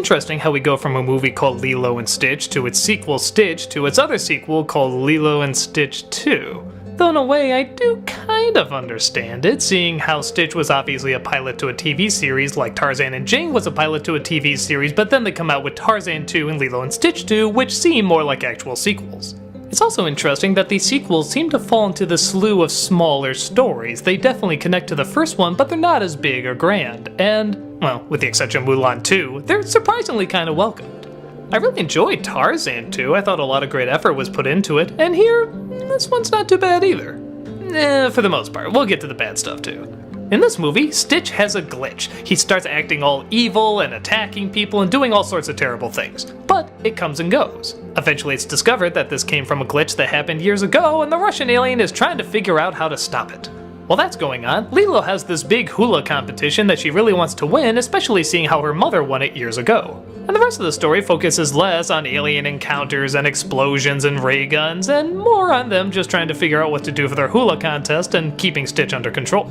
interesting how we go from a movie called Lilo and Stitch to its sequel Stitch to its other sequel called Lilo and Stitch 2. Though in a way, I do kind of understand it, seeing how Stitch was obviously a pilot to a TV series like Tarzan and Jane was a pilot to a TV series, but then they come out with Tarzan 2 and Lilo and Stitch 2, which seem more like actual sequels. It's also interesting that these sequels seem to fall into the slew of smaller stories. They definitely connect to the first one, but they're not as big or grand, and, well, with the exception of Mulan 2, they're surprisingly kind of welcomed. I really enjoyed Tarzan 2, I thought a lot of great effort was put into it, and here, this one's not too bad either. For the most part, we'll get to the bad stuff too. In this movie, Stitch has a glitch. He starts acting all evil and attacking people and doing all sorts of terrible things. But it comes and goes. Eventually it's discovered that this came from a glitch that happened years ago and the Russian alien is trying to figure out how to stop it. While that's going on, Lilo has this big hula competition that she really wants to win, especially seeing how her mother won it years ago. And the rest of the story focuses less on alien encounters and explosions and ray guns, and more on them just trying to figure out what to do for their hula contest and keeping Stitch under control.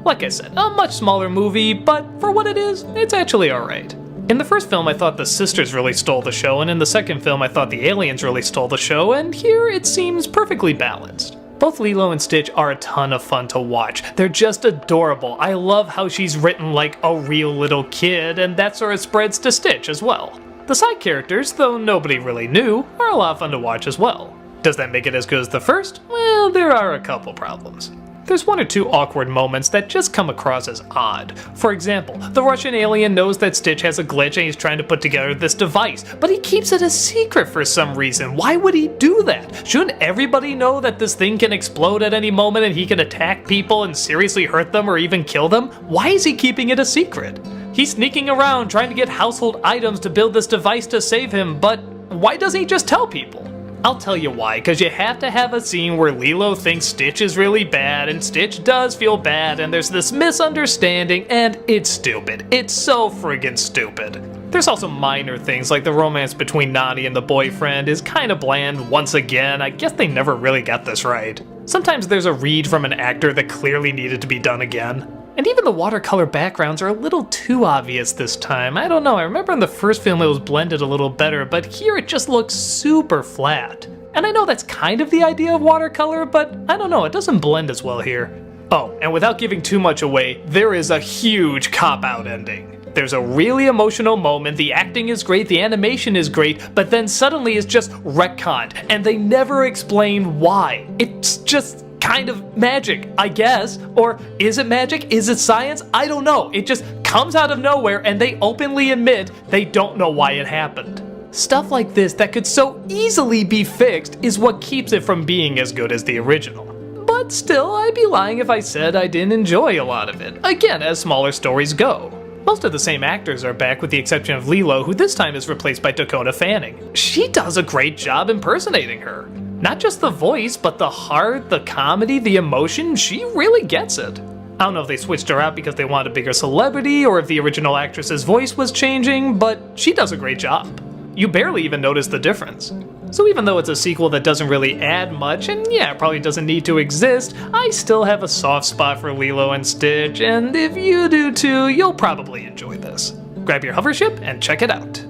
Like I said, a much smaller movie, but for what it is, it's actually alright. In the first film I thought the sisters really stole the show, and in the second film I thought the aliens really stole the show, and here it seems perfectly balanced. Both Lilo and Stitch are a ton of fun to watch. They're just adorable. I love how she's written like a real little kid, and that sort of spreads to Stitch as well. The side characters, though nobody really knew, are a lot of fun to watch as well. Does that make it as good as the first? Well, there are a couple problems. There's one or two awkward moments that just come across as odd. For example, the Russian alien knows that Stitch has a glitch and he's trying to put together this device, but he keeps it a secret for some reason. Why would he do that? Shouldn't everybody know that this thing can explode at any moment and he can attack people and seriously hurt them or even kill them? Why is he keeping it a secret? He's sneaking around trying to get household items to build this device to save him, but why doesn't he just tell people? I'll tell you why, because you have to have a scene where Lilo thinks Stitch is really bad, and Stitch does feel bad, and there's this misunderstanding, and it's stupid. It's so friggin' stupid. There's also minor things, like the romance between Nani and the boyfriend is kinda bland once again. I guess they never really got this right. Sometimes there's a read from an actor that clearly needed to be done again. And even the watercolor backgrounds are a little too obvious this time. I don't know, I remember in the first film it was blended a little better, but here it just looks super flat. And I know that's kind of the idea of watercolor, but I don't know, it doesn't blend as well here. Oh, and without giving too much away, there is a huge cop-out ending. There's a really emotional moment, the acting is great, the animation is great, but then suddenly it's just retconned, and they never explain why. It's just kind of magic, I guess. Or is it magic? Is it science? I don't know. It just comes out of nowhere and they openly admit they don't know why it happened. Stuff like this that could so easily be fixed is what keeps it from being as good as the original. But still, I'd be lying if I said I didn't enjoy a lot of it, again, as smaller stories go. Most of the same actors are back with the exception of Lilo, who this time is replaced by Dakota Fanning. She does a great job impersonating her. Not just the voice, but the heart, the comedy, the emotion, she really gets it. I don't know if they switched her out because they wanted a bigger celebrity or if the original actress's voice was changing, but she does a great job. You barely even notice the difference. So even though it's a sequel that doesn't really add much, and yeah, probably doesn't need to exist, I still have a soft spot for Lilo and Stitch, and if you do too, you'll probably enjoy this. Grab your hover ship and check it out.